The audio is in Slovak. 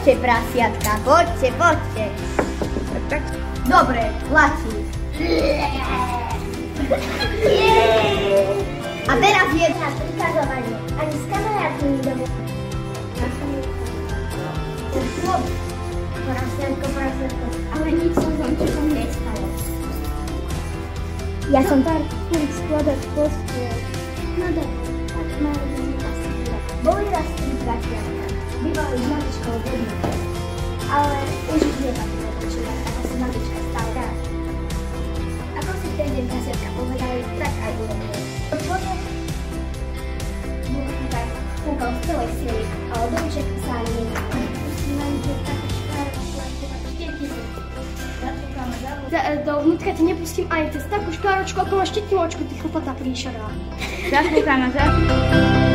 Poďte, prasiatka, poďte, poďte. Tak. Dobre, tlačí. A teraz je na prikazovanie. Ani s kamarátmi domov. Prasiatko, ale nič som zamčekom nestalo. Ja som tak skladať postiel. No dobre, tak majú asi dve. Boli raz 3 prasiatka. Bývali s mamičkou v jednom. Ale už ich nepatrilo počúvať, ako si mamička stále rád. Ako si ten deň prasiatka povedali, tak aj urobili. Potom bol tak kúkal z celej sily, ale domček sa ani nenachal. Dovnútra ti nepustím ani cez takú škáročku, ako máš štetinočku, ty chlpatá príšera. Zaslúchame, zaslúchame.